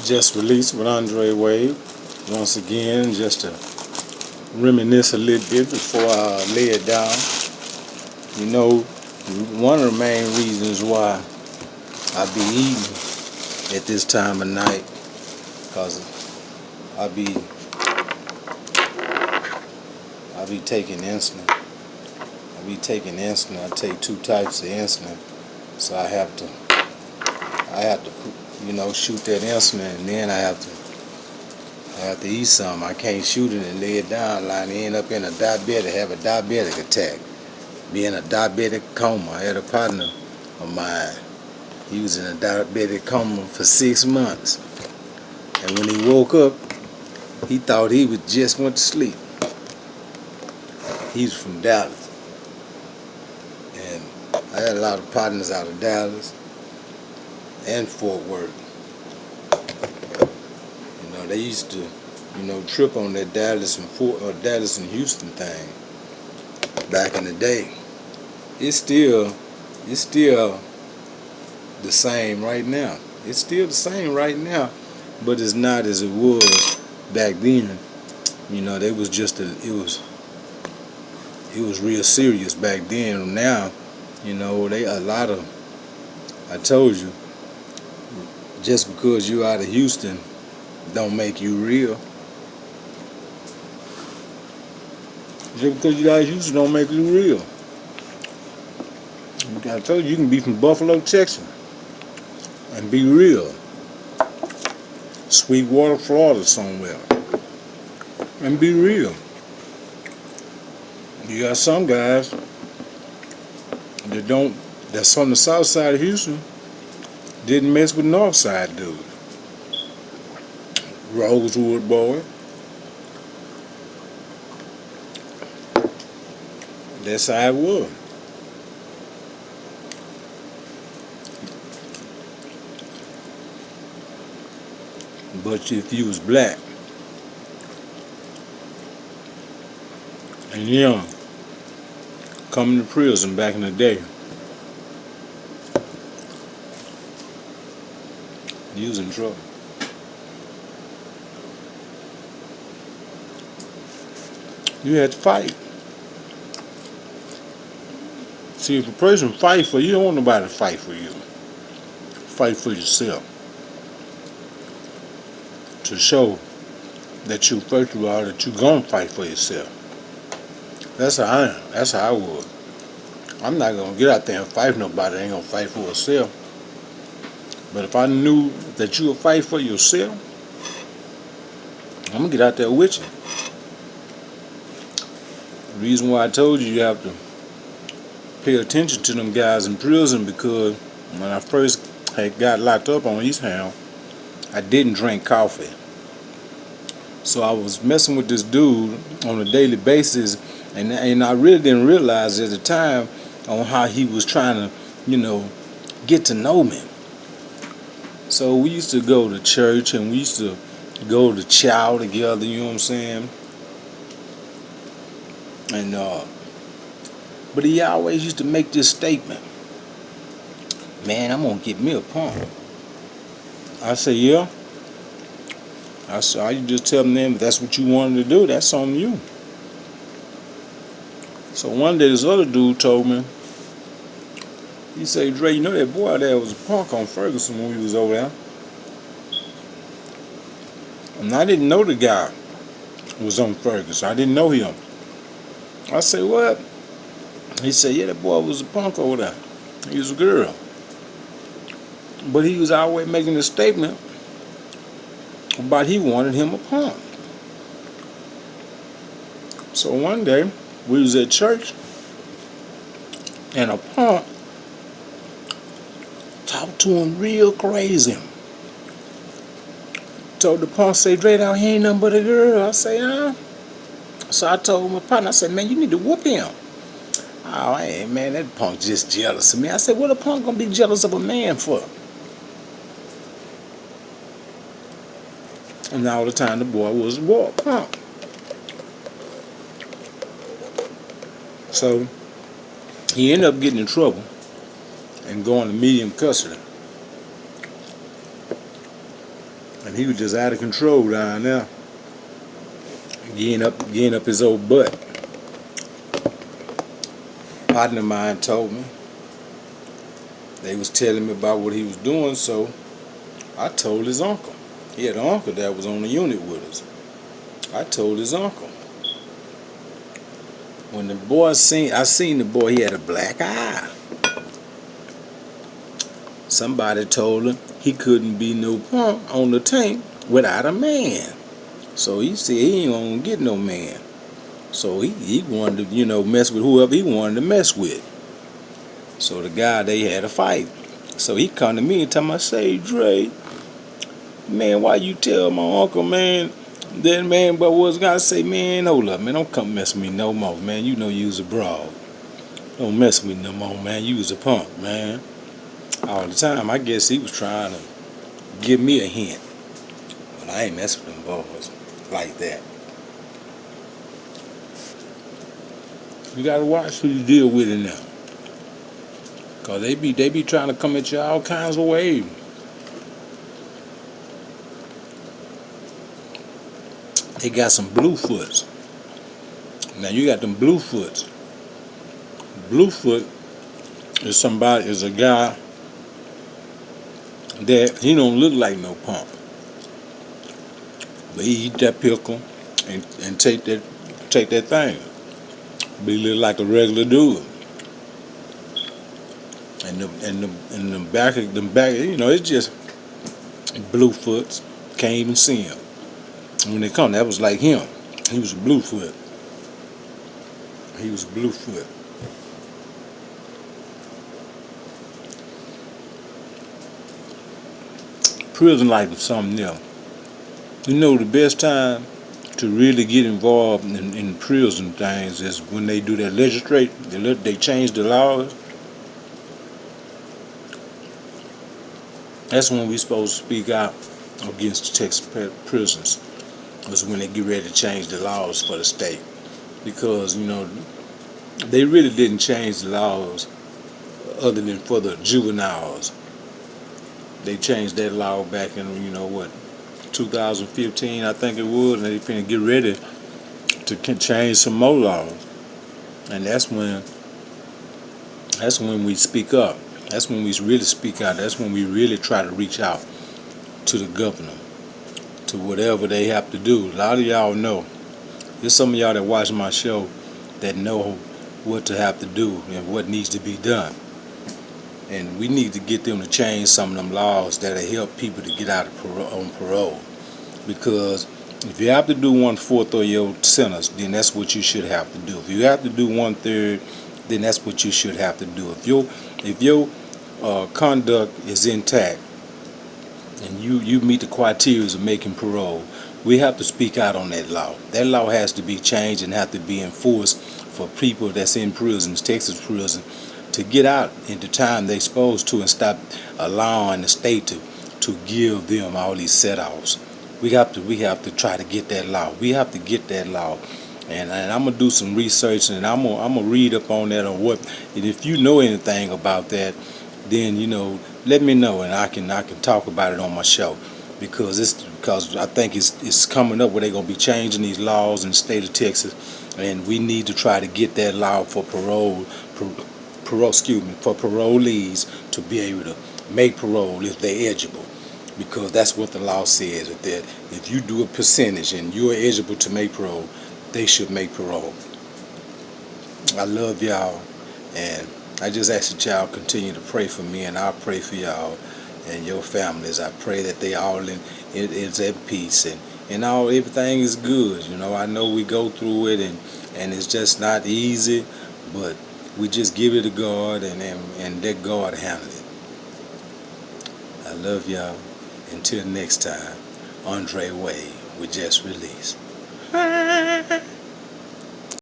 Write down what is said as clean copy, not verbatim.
Just released with Andre Wade. Once again, just to reminisce a little bit before I lay it down. You know, one of the main reasons why I be eating at this time of night, cause I be taking insulin. I take 2 types of insulin, so I have to shoot that insulin, and then I have to eat something. I can't shoot it and lay it down, line end up in a diabetic, have a diabetic attack, be in a diabetic coma. I had a partner of mine. He was in a diabetic coma for 6 months, and when he woke up, he thought he was just went to sleep. He's from Dallas, and I had a lot of partners out of Dallas and Fort Worth. They used to, trip on that Dallas and Houston thing back in the day. It's still the same right now. It's still the same right now, but it's not as it was back then. They was just it was real serious back then. Now, I told you, just because you out of Houston don't make you real. Just because you out of Houston don't make you real. I told you, you can be from Buffalo, Texas, and be real. Sweetwater, Florida somewhere, and be real. You got some guys that's on the south side of Houston, didn't mess with north side dudes. Rosewood boy. That's how it was. But if you was black and young, coming to prison back in the day, you was in trouble. You had to fight. See, if a person fight for you, don't want nobody to fight for you. Fight for yourself. To show that you, first of all, that you gonna fight for yourself. That's how I am. That's how I was. I'm not gonna get out there and fight for nobody that ain't gonna fight for herself. But if I knew that you would fight for yourself, I'm gonna get out there with you. The reason why I told you have to pay attention to them guys in prison, because when I first had got locked up on East Ham, I didn't drink coffee. So I was messing with this dude on a daily basis, and I really didn't realize at the time on how he was trying to, get to know me. So we used to go to church, and we used to go to chow together, you know what I'm saying? And but he always used to make this statement, "Man, I'm gonna get me a pump." I said, "Yeah." I said, "You just tell them if that's what you wanted to do, that's on you." So one day this other dude told me, he said, "Dre, you know that boy there was a punk on Ferguson when we was over there?" And I didn't know the guy was on Ferguson. I didn't know him. I said, "What?" He said, "Yeah, that boy was a punk over there. He was a girl." But he was always making a statement about he wanted him a punk. So one day, we was at church, and a punk talked to him real crazy. Told the punk, say, "Dre, out here ain't nothing but a girl." I say, "Huh?" So I told my partner, I said, "Man, you need to whoop him." "Oh, hey, man, that punk just jealous of me." I said, "What a punk gonna be jealous of a man for?" And all the time the boy was a punk. So he ended up getting in trouble and going to medium custody. and he was just out of control down there, getting up his old butt. A partner of mine told me they was telling me about what he was doing, so I told his uncle. He had an uncle that was on the unit with us. I told his uncle. When the boy I seen the boy, he had a black eye. Somebody told him he couldn't be no punk on the tank without a man. So he said he ain't gonna get no man. So he wanted to, mess with whoever he wanted to mess with. So the guy, they had a fight. So he come to me and tell me, say, Dre, man, why you tell my uncle, man, that man, but was gonna say, man, hold up, man, don't come mess with me no more, man. You know you was a broad. Don't mess with me no more, man. You was a punk, man. All the time, I guess he was trying to give me a hint. But I ain't mess with them boys like that. You gotta watch who you deal with it now. Cause they be trying to come at you all kinds of ways. They got some Bluefoots. Now you got them Bluefoots. Bluefoot is a guy that he don't look like no punk. But he eat that pickle and take that thing. Be look like a regular dude. And the back, it's just Bluefoots. Can't even see him. When they come, that was like him. He was a Bluefoot. He was a Bluefoot. Prison life is something else. The best time to really get involved in prison things is when they do that they change the laws. That's when we supposed to speak out against the Texas prisons. Was when they get ready to change the laws for the state. Because, they really didn't change the laws other than for the juveniles. They changed that law back in, 2015, I think it was, and they finna get ready to change some more laws. And that's when we speak up. That's when we really speak out. That's when we really try to reach out to the governor, to whatever they have to do. A lot of y'all know. There's some of y'all that watch my show that know what to have to do and what needs to be done. And we need to get them to change some of them laws that'll help people to get out on parole. Because if you have to do 1/4 of your sentence, then that's what you should have to do. If you have to do 1/3, then that's what you should have to do. If your conduct is intact and you meet the criteria of making parole, we have to speak out on that law. That law has to be changed and have to be enforced for people that's in prisons, Texas prison, to get out in the time they're supposed to and stop allowing the state to give them all these set-offs. We have to try to get that law. We have to get that law. And I'm gonna do some research and I'm gonna read up on that and if you know anything about that, then let me know and I can talk about it on my show. Because I think it's coming up where they're gonna be changing these laws in the state of Texas, and we need to try to get that law for for parolees to be able to make parole if they're eligible. Because that's what the law says, that if you do a percentage and you're eligible to make parole, they should make parole. I love y'all, and I just ask that y'all continue to pray for me, and I'll pray for y'all and your families. I pray that they all is at peace and everything is good. I know we go through it and it's just not easy, but we just give it to God and let God handle it. I love y'all. Until next time, Andre Wade with Just Release.